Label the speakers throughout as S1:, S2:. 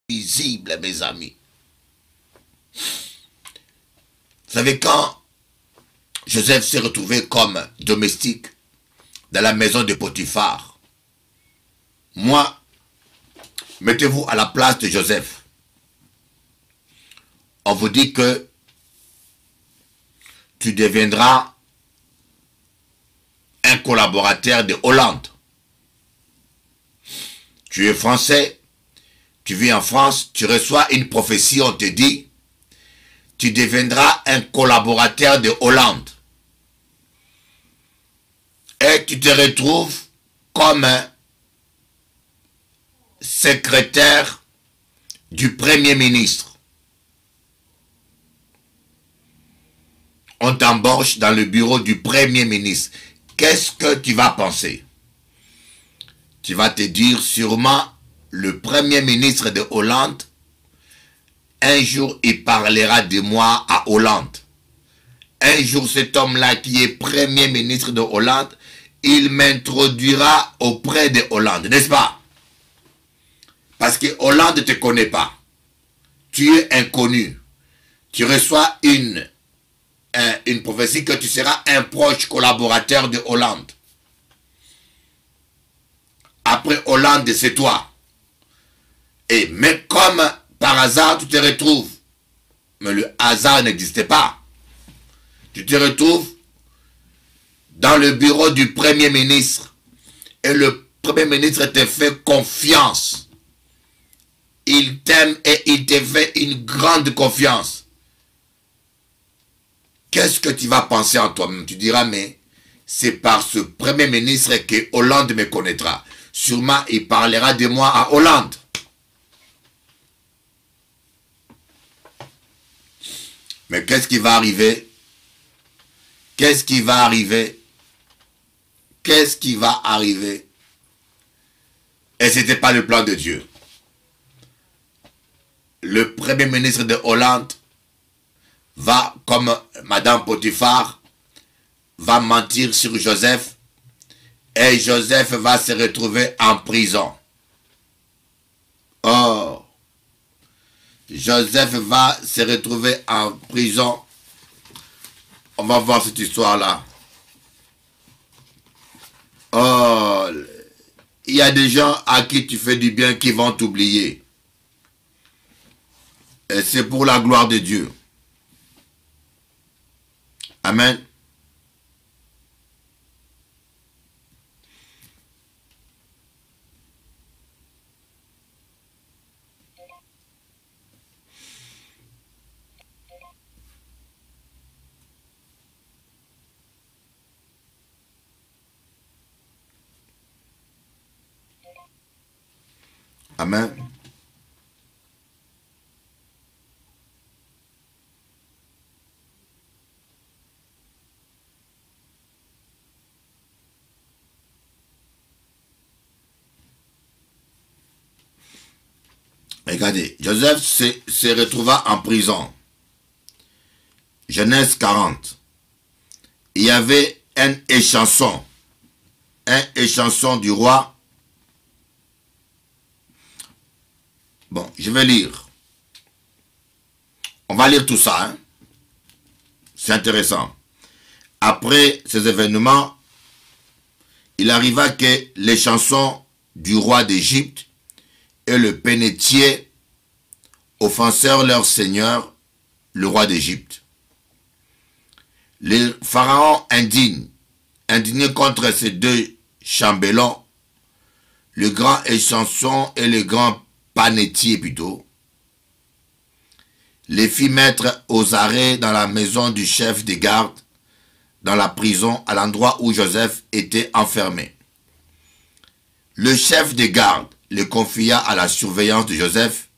S1: visible, mes amis. Vous savez, quand Joseph s'est retrouvé comme domestique dans la maison de Potiphar, moi, mettez-vous à la place de Joseph. On vous dit que tu deviendras un collaborateur de Hollande. Tu es français, tu vis en France, tu reçois une prophétie, on te dit, tu deviendras un collaborateur de Hollande. Et tu te retrouves comme un secrétaire du Premier ministre. On t'embauche dans le bureau du Premier ministre. Qu'est-ce que tu vas penser? Tu vas te dire sûrement le Premier ministre de Hollande, un jour il parlera de moi à Hollande. Un jour cet homme-là qui est Premier ministre de Hollande, il m'introduira auprès de Hollande, n'est-ce pas? Parce que Hollande ne te connaît pas. Tu es inconnu. Tu reçois une prophétie que tu seras un proche collaborateur de Hollande. Après Hollande, c'est toi. Mais comme par hasard, tu te retrouves. Mais le hasard n'existait pas. Tu te retrouves dans le bureau du Premier ministre. Et le Premier ministre te fait confiance. Il t'aime et il te fait une grande confiance. Qu'est-ce que tu vas penser en toi-même? Tu diras, mais c'est par ce Premier ministre que Hollande me connaîtra. Sûrement, il parlera de moi à Hollande. Mais qu'est-ce qui va arriver? Qu'est-ce qui va arriver? Qu'est-ce qui va arriver? Et ce n'était pas le plan de Dieu. Le Premier ministre de Hollande va, comme Madame Potiphar, va mentir sur Joseph et Joseph va se retrouver en prison. Oh, Joseph va se retrouver en prison. On va voir cette histoire-là. Oh, il y a des gens à qui tu fais du bien qui vont t'oublier. Et c'est pour la gloire de Dieu. Amen. Amen. Regardez, Joseph se retrouva en prison. Genèse 40. Il y avait un échanson du roi. Bon, je vais lire. On va lire tout ça. Hein? C'est intéressant. Après ces événements, il arriva que les chansons du roi d'Égypte et le pénétier offensèrent leur seigneur, le roi d'Égypte. Les pharaons indignés contre ces deux chambellans, le grand échanson et le grand panétier plutôt, les fit mettre aux arrêts dans la maison du chef des gardes, dans la prison, à l'endroit où Joseph était enfermé. Le chef des gardes le confia à la surveillance de Joseph,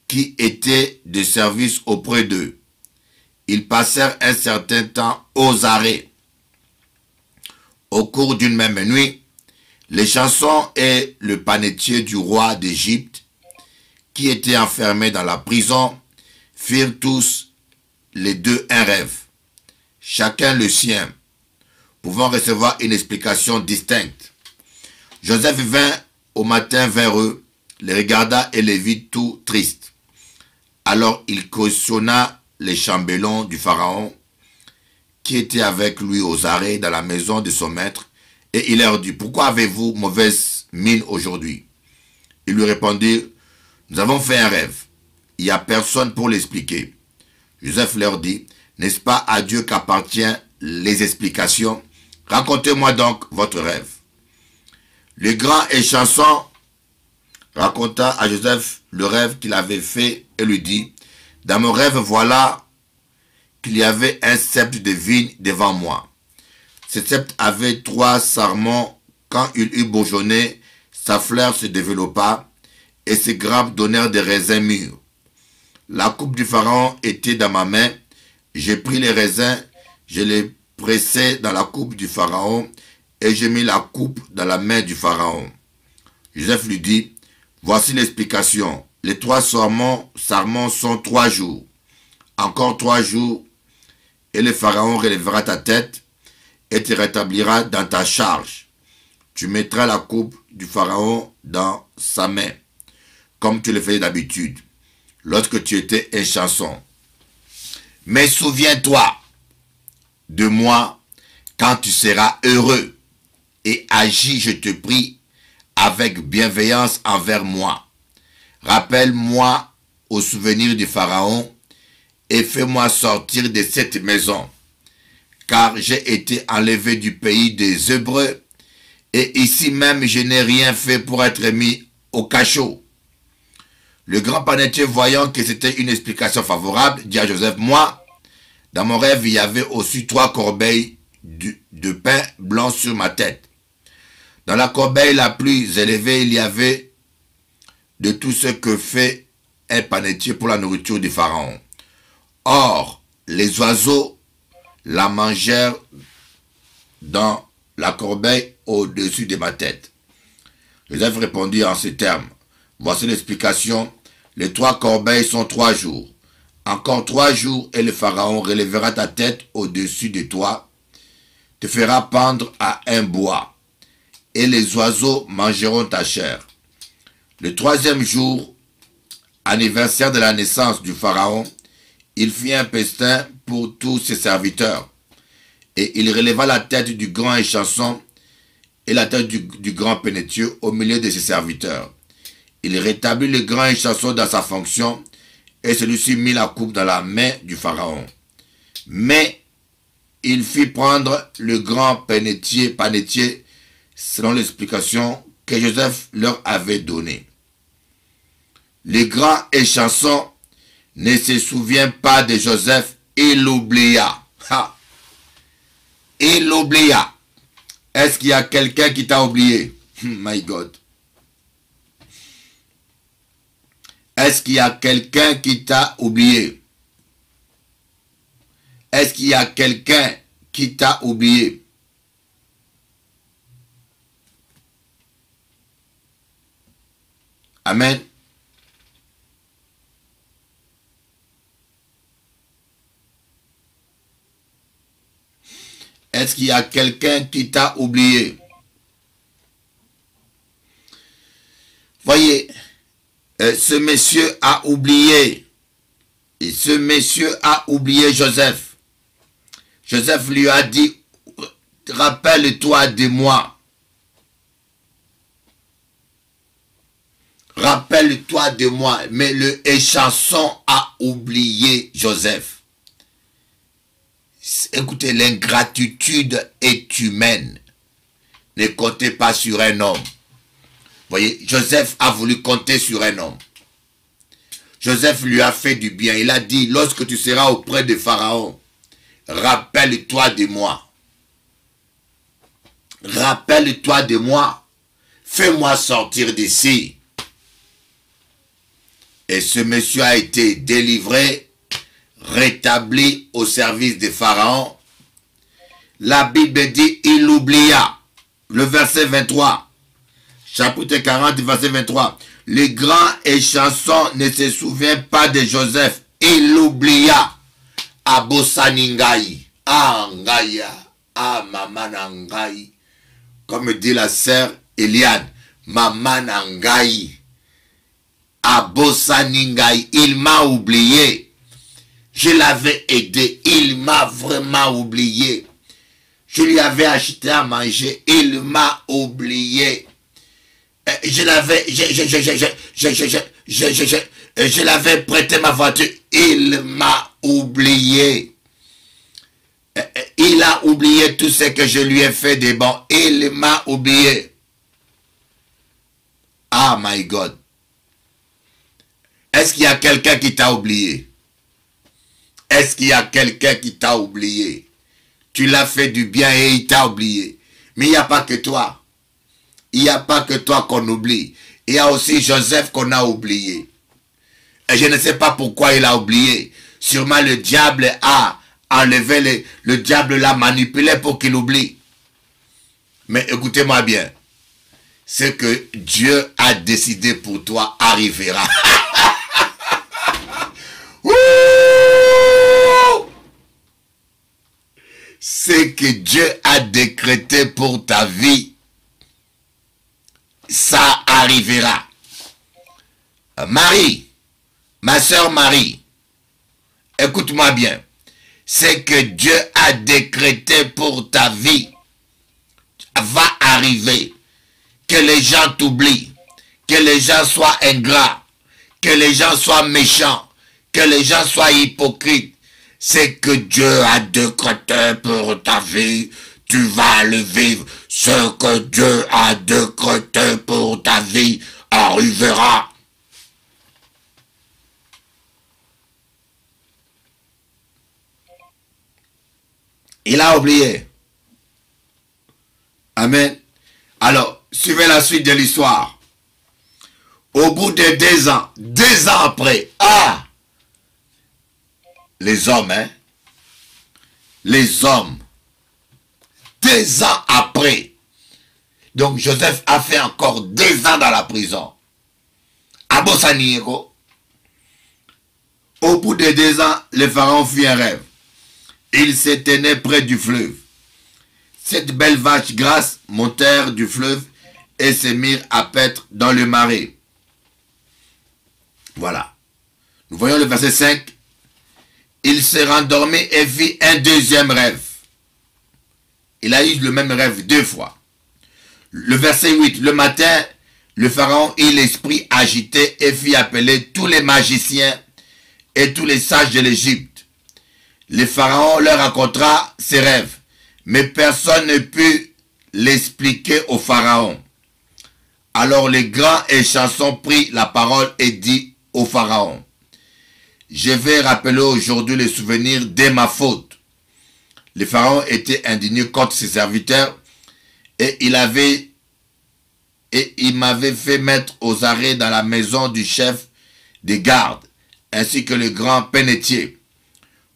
S1: qui était de service auprès d'eux. Ils passèrent un certain temps aux arrêts. Au cours d'une même nuit, les chansons et le panétier du roi d'Égypte, qui étaient enfermés dans la prison, firent tous les deux un rêve, chacun le sien, pouvant recevoir une explication distincte. Joseph vint au matin vers eux les regarda et les vit tout tristes. Alors il questionna les chambellans du Pharaon qui étaient avec lui aux arrêts dans la maison de son maître, et il leur dit, « Pourquoi avez-vous mauvaise mine aujourd'hui ?» Ils lui répondirent, « Nous avons fait un rêve. Il n'y a personne pour l'expliquer. » Joseph leur dit, « N'est-ce pas à Dieu qu'appartiennent les explications? Racontez-moi donc votre rêve. » Le grand échanson raconta à Joseph le rêve qu'il avait fait et lui dit, « Dans mon rêve, voilà qu'il y avait un sceptre de vigne devant moi. Ce sceptre avait 3 sarments. Quand il eut bourgeonné, sa fleur se développa et ses grappes donnèrent des raisins mûrs. La coupe du Pharaon était dans ma main. J'ai pris les raisins, je les pressai dans la coupe du Pharaon et j'ai mis la coupe dans la main du Pharaon. » Joseph lui dit, « Voici l'explication. Les 3 sarments sont 3 jours. Encore 3 jours, et le Pharaon relèvera ta tête et te rétablira dans ta charge. Tu mettras la coupe du Pharaon dans sa main, comme tu le faisais d'habitude, lorsque tu étais un chanson. Mais souviens-toi de moi quand tu seras heureux et agis, je te prie, avec bienveillance envers moi. Rappelle-moi au souvenir du Pharaon et fais-moi sortir de cette maison, car j'ai été enlevé du pays des Hébreux, et ici même je n'ai rien fait pour être mis au cachot. » Le grand panetier, voyant que c'était une explication favorable, dit à Joseph, « Moi, dans mon rêve, il y avait aussi 3 corbeilles de pain blanc sur ma tête. Dans la corbeille la plus élevée, il y avait de tout ce que fait un panetier pour la nourriture du Pharaon. Or, les oiseaux la mangèrent dans la corbeille au-dessus de ma tête. » Joseph répondit en ces termes, « Voici l'explication. Les 3 corbeilles sont 3 jours. Encore 3 jours et le Pharaon relèvera ta tête au-dessus de toi, te fera pendre à un bois, et les oiseaux mangeront ta chair. Le 3e jour, anniversaire de la naissance du Pharaon, il fit un festin pour tous ses serviteurs, et il releva la tête du grand échanson et la tête du grand pénétier au milieu de ses serviteurs. Il rétablit le grand échanson dans sa fonction, et celui-ci mit la coupe dans la main du Pharaon. Mais il fit prendre le grand panetier selon l'explication que Joseph leur avait donnée. Le grand échanson ne se souvient pas de Joseph, il l'oublia. Il l'oublia. Est-ce qu'il y a quelqu'un qui t'a oublié? My God. Est-ce qu'il y a quelqu'un qui t'a oublié? Est-ce qu'il y a quelqu'un qui t'a oublié? Amen. Est-ce qu'il y a quelqu'un qui t'a oublié? Voyez, ce monsieur a oublié. Et ce monsieur a oublié Joseph. Joseph lui a dit, rappelle-toi de moi. Rappelle-toi de moi. Mais le échanson a oublié Joseph. Écoutez, l'ingratitude est humaine. Ne comptez pas sur un homme. Voyez, Joseph a voulu compter sur un homme. Joseph lui a fait du bien. Il a dit, lorsque tu seras auprès de Pharaon, rappelle-toi de moi. Rappelle-toi de moi. Fais-moi sortir d'ici. Et ce monsieur a été délivré, rétabli au service de Pharaon. La Bible dit, il oublia. Le verset 23. Chapitre 40, verset 23. Le grand échanson ne se souvient pas de Joseph. Il l'oublia. Abosaningai. Ah, Ngaya. Ah, Mamanangai. Comme dit la sœur Eliane. Mamanangai. Abosaningai, il m'a oublié. Je l'avais aidé, il m'a vraiment oublié. Je lui avais acheté à manger, il m'a oublié. Je l'avais prêté ma voiture, il m'a oublié. Il a oublié tout ce que je lui ai fait de bon, il m'a oublié. Ah my God. Est-ce qu'il y a quelqu'un qui t'a oublié? Est-ce qu'il y a quelqu'un qui t'a oublié? Tu l'as fait du bien et il t'a oublié. Mais il n'y a pas que toi. Il n'y a pas que toi qu'on oublie. Il y a aussi Joseph qu'on a oublié. Et je ne sais pas pourquoi il a oublié. Sûrement le diable a enlevé, le diable l'a manipulé pour qu'il oublie. Mais écoutez-moi bien. Ce que Dieu a décidé pour toi arrivera. Ce que Dieu a décrété pour ta vie, ça arrivera. Marie, ma sœur Marie, écoute-moi bien. Ce que Dieu a décrété pour ta vie va arriver. Que les gens t'oublient, que les gens soient ingrats, que les gens soient méchants, que les gens soient hypocrites. C'est que Dieu a décrété pour ta vie, tu vas le vivre. Ce que Dieu a décrété pour ta vie arrivera. Il a oublié. Amen. Alors, suivez la suite de l'histoire. Au bout de 2 ans après, les hommes, hein, les hommes, 2 ans après, donc Joseph a fait encore 2 ans dans la prison. À Bossaniego. Au bout de 2 ans, le pharaon fit un rêve. Il se tenait près du fleuve. Cette belle vache grasse montèrent du fleuve et se mirent à paître dans le marais. Voilà. Nous voyons le verset 5. Il se rendormit et vit un deuxième rêve. Il a eu le même rêve 2 fois. Le verset 8. Le matin, le pharaon eut l'esprit agité et fit appeler tous les magiciens et tous les sages de l'Égypte. Le pharaon leur racontera ses rêves. Mais personne ne put l'expliquer au pharaon. Alors les grands et chansons prit la parole et dit au pharaon: je vais rappeler aujourd'hui les souvenirs de ma faute. Le pharaon était indigné contre ses serviteurs et il m'avait fait mettre aux arrêts dans la maison du chef des gardes ainsi que le grand pénétier.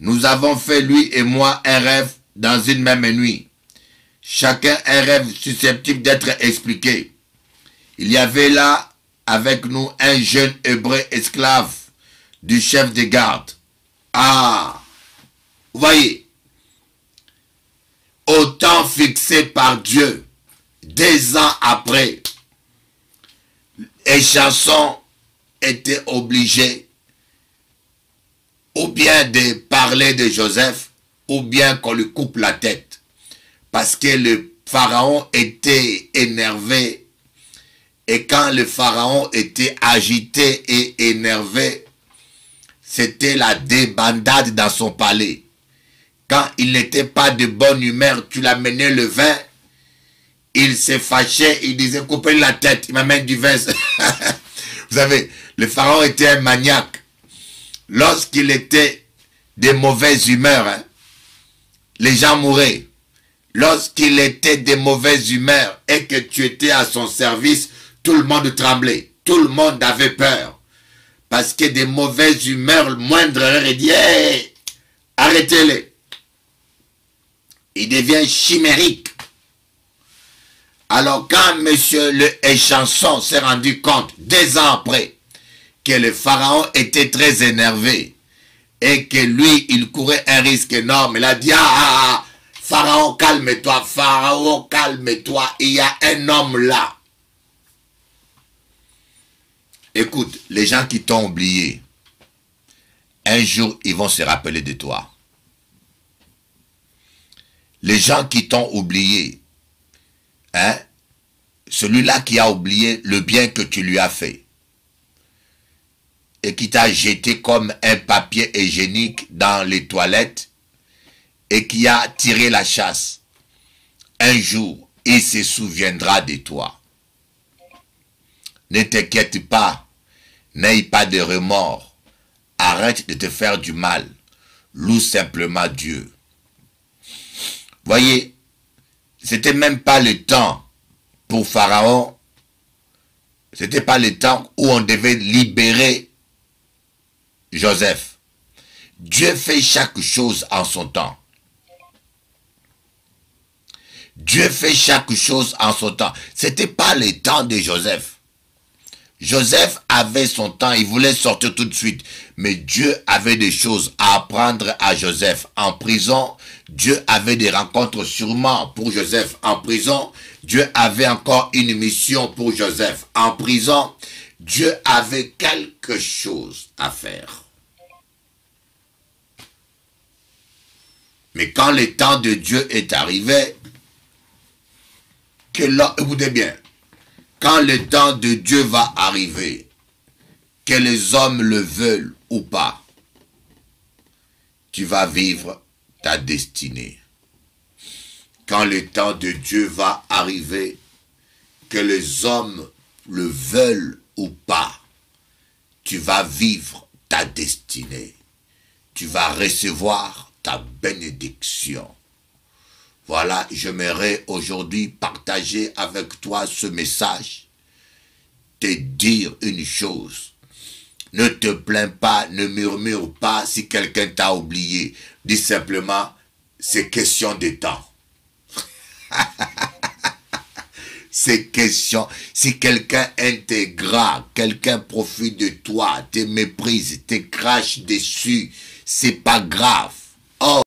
S1: Nous avons fait lui et moi un rêve dans une même nuit. Chacun un rêve susceptible d'être expliqué. Il y avait là avec nous un jeune hébreu esclave du chef des gardes. Vous voyez, au temps fixé par Dieu, 2 ans après, les chansons étaient obligés ou bien de parler de Joseph, ou bien qu'on lui coupe la tête. Parce que le pharaon était énervé. Et quand le pharaon était agité et énervé, c'était la débandade dans son palais. Quand il n'était pas de bonne humeur, tu l'amenais le vin, il se fâchait, il disait coupez la tête, il m'amène du vin. Vous savez, le pharaon était un maniaque. Lorsqu'il était de mauvaise humeur, hein, les gens mouraient. Lorsqu'il était de mauvaise humeur et que tu étais à son service, tout le monde tremblait. Tout le monde avait peur. Parce que de mauvaises humeurs, moindre erreur, il dit hey, arrêtez-les. Il devient chimérique. Alors quand monsieur le Échanson s'est rendu compte, 2 ans après, que le pharaon était très énervé et que lui, il courait un risque énorme, il a dit pharaon, calme-toi, pharaon, calme-toi, il y a un homme là. Écoute, les gens qui t'ont oublié, un jour, ils vont se rappeler de toi. Les gens qui t'ont oublié, hein, celui-là qui a oublié le bien que tu lui as fait et qui t'a jeté comme un papier hygiénique dans les toilettes et qui a tiré la chasse, un jour, il se souviendra de toi. Ne t'inquiète pas, n'aie pas de remords, arrête de te faire du mal, loue simplement Dieu. Voyez, c'était même pas le temps pour Pharaon, c'était pas le temps où on devait libérer Joseph. Dieu fait chaque chose en son temps. Dieu fait chaque chose en son temps. C'était pas le temps de Joseph. Joseph avait son temps, il voulait sortir tout de suite. Mais Dieu avait des choses à apprendre à Joseph. En prison, Dieu avait des rencontres sûrement pour Joseph. En prison, Dieu avait encore une mission pour Joseph. En prison, Dieu avait quelque chose à faire. Mais quand le temps de Dieu est arrivé, écoutez bien, quand le temps de Dieu va arriver, que les hommes le veulent ou pas, tu vas vivre ta destinée. Quand le temps de Dieu va arriver, que les hommes le veulent ou pas, tu vas vivre ta destinée. Tu vas recevoir ta bénédiction. Voilà, j'aimerais aujourd'hui partager avec toi ce message, te dire une chose. Ne te plains pas, ne murmure pas si quelqu'un t'a oublié. Dis simplement, c'est question de temps. C'est question, si quelqu'un intégral, quelqu'un profite de toi, te méprise, te crache dessus, c'est pas grave.